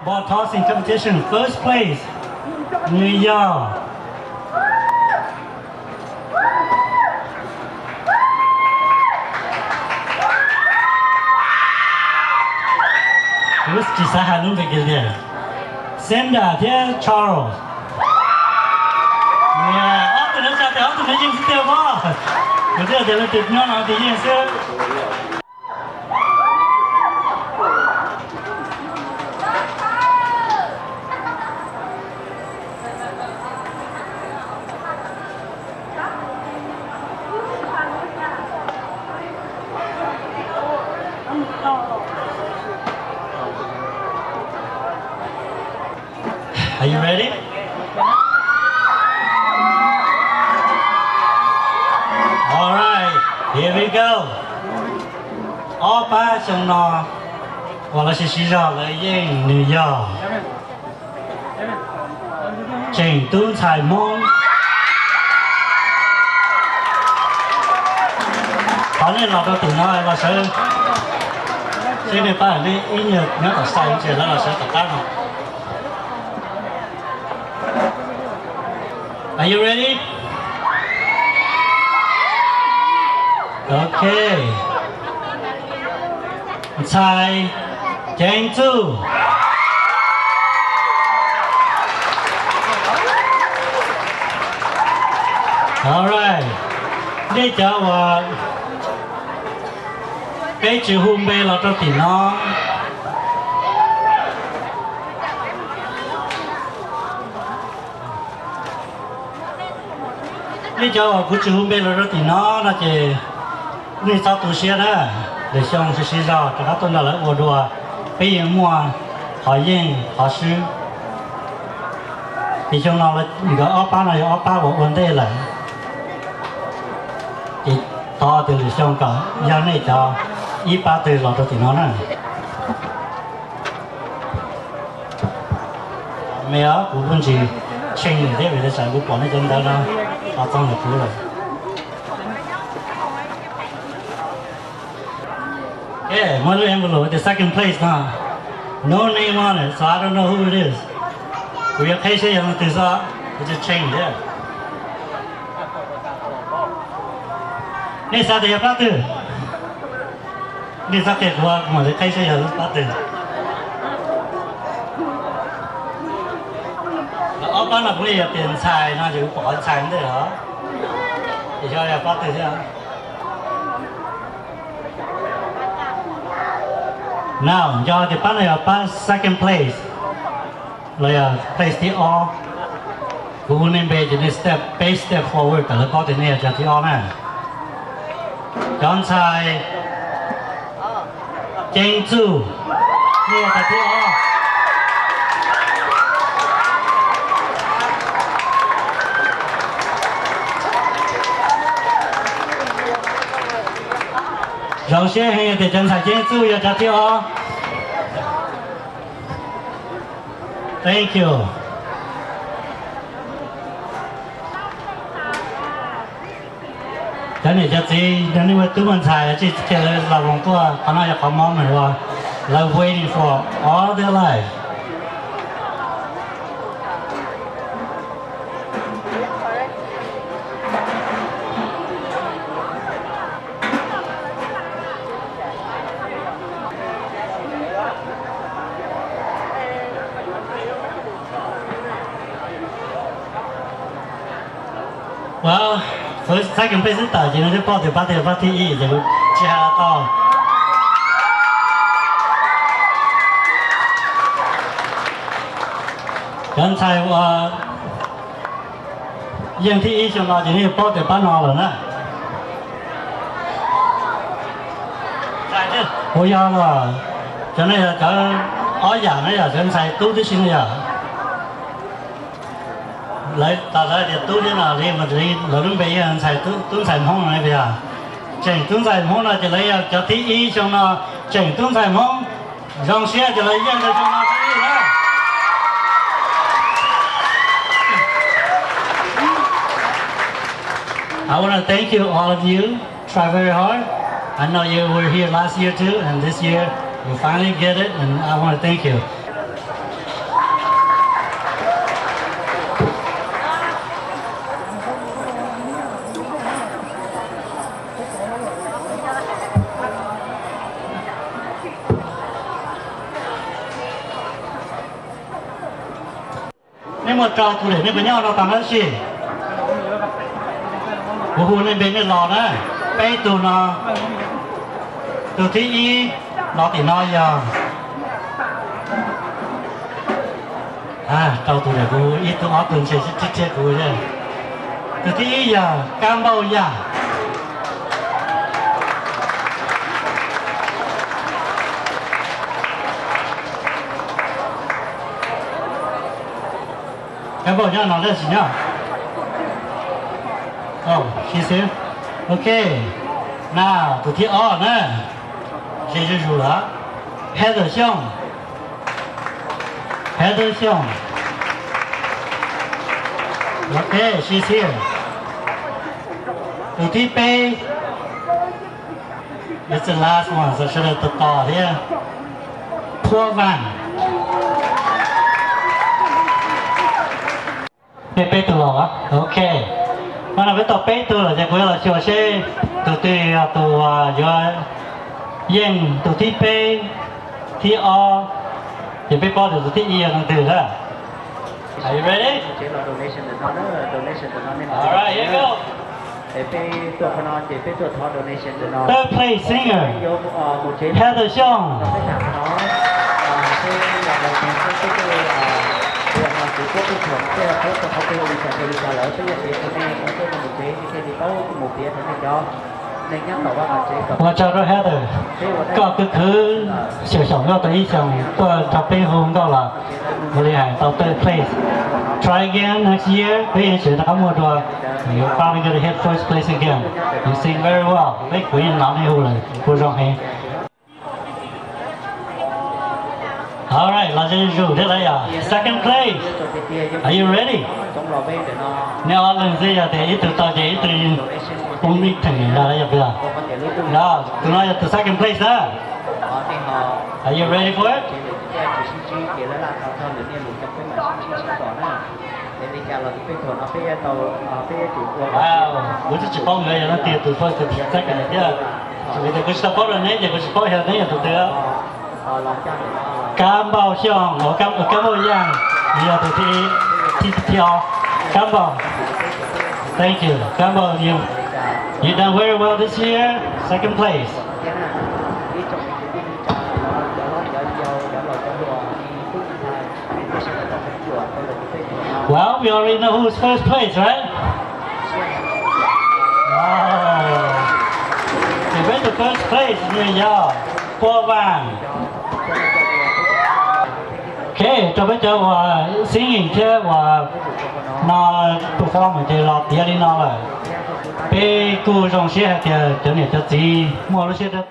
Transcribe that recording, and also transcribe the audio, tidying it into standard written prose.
Ball tossing competition, first place, New York. Terus kisah Hanum begini. Senda dia Charles. Ya, tu nak cakap, tu nak jemput dia apa? Kita dah letak nyawa di sini. Are you ready? All right, here we go. All ba trong nó, hoặc là chỉ ra là yên New York. Trình tuấn tài môn. Có nên là tôi từng nói là sẽ trên này ba đi ít nhiều nếu có sai chỉ là sẽ tập tác. Are you ready? Okay. Chai Gang 2. Alright. Đây cho vào cái chữ hôn bê là cho tỉ nó. Lý do của chú hôm nay là rất thì nó chỉ người sao tu sửa đó để xong sẽ ra cho các tuần là ở đùa bây giờ mua họ yên họ sư thì trong nó là những cái ốp này ốp ba của vấn đề là thì to từ để xong cả giờ này cho ít ba từ là thì nó này mấy ở của vấn gì trình để về để giải quyết bọn này chân đó Yeah, one envelope, the second place now. No name on it, so I don't know who it is. We have case here, it's a chain there. This is the pattern. This is the work, the case here, the pattern. Ở bên là bây giờ tiền xài nó chỉ bỏ xài thế hả? Thì cho là bắt từ thế. Now, do the partner of pass second place. Là place the all. Cú nên bây giờ nên step base step forward, cả là có thể này cho the all này. Chọn xài. Chênh chu. Này là the all. Đầu xe hay thì chân phải trên chú cho tiêu ho. Thank you. Cái này cho chị, cái này tôi mình xài chị kêu là vòng tua, họ nói là có món mình rồi, là waiting for all their life. Well, first, second place is that, you know, the party is, they will cheer at all. Gần才yên thị ý trong đó chỉ nên bảo để bán nó rồi nè. Tại chứ, bây giờ là cho nên là cho ở nhà này là gần sai tu đi xin giờ. Lấy ta lấy để tu đi nào đi mà đi là đúng bây giờ sai tu sai mong này bây giờ. Chỉnh tu sai mong là chỉ lấy cho thị ý trong đó chỉnh tu sai mong dòng xe chỉ lấy yên trong đó thị ý nữa. I want to thank you, all of you. Try very hard. I know you were here last year too, and this year you finally get it, and I want to thank you. nên một trò tụ để nên với nhau nó tầm hết gì của hù nên bên nên lò đó bây tụ nó tụ tí y nó thì nói giờ trò tụ để của ít tụ ó tuần sẽ chết của chứ tụ tí y giờ cam bao giờ cái bộ nhá nó là gì nhá? Oh, she's here. Okay. Nào, tụi thi on nè. Chị chưa rủ hả? Heather Xiong. Heather Xiong. Okay, she's here. Tụi thi P. It's the last one, so should have tỏ here. Poor Van. P từ lò á, ok. Mà là với tàu P từ là sẽ là chiều xe từ giờ yên từ thi P thi O thì P có từ thi Y là từ đó. Are you ready? Alright, here we go. Third place singer Heather Xiong.我找到 Heather， ก็คือ小要的一种，他背后到了，我厉害到 third place。Try again next year， 可以学到么多，You're probably gonna hit first place again. You sing very well， 你可以拿那户了，不容易。All right, let's do this là second place. Are you ready? Nếu anh lần gì thì ít từ tao chỉ từ không biết thằng nào là bây giờ. Đó, tụi nó từ second place đó. Are you ready for it? Wow, bữa chỉ có người nó tiền từ first to second chứ. Vì tôi có support rồi đấy, giờ có support hết đấy là tụi tôi. Cảm ơn Xiong, cảm ơn Yang. Bây giờ tụi thi theo. Cảm ơn. Thank you. Cảm ơn you. You done very well this year. Second place. Well, we already know who's first place, right? Wow. You went to first place, New York. Poor Van. Okay, cho bây giờ singing chứ nó perform thì lọt đi nó rồi. Bé cô trong xe thì cho nên cho gì mua nó sẽ được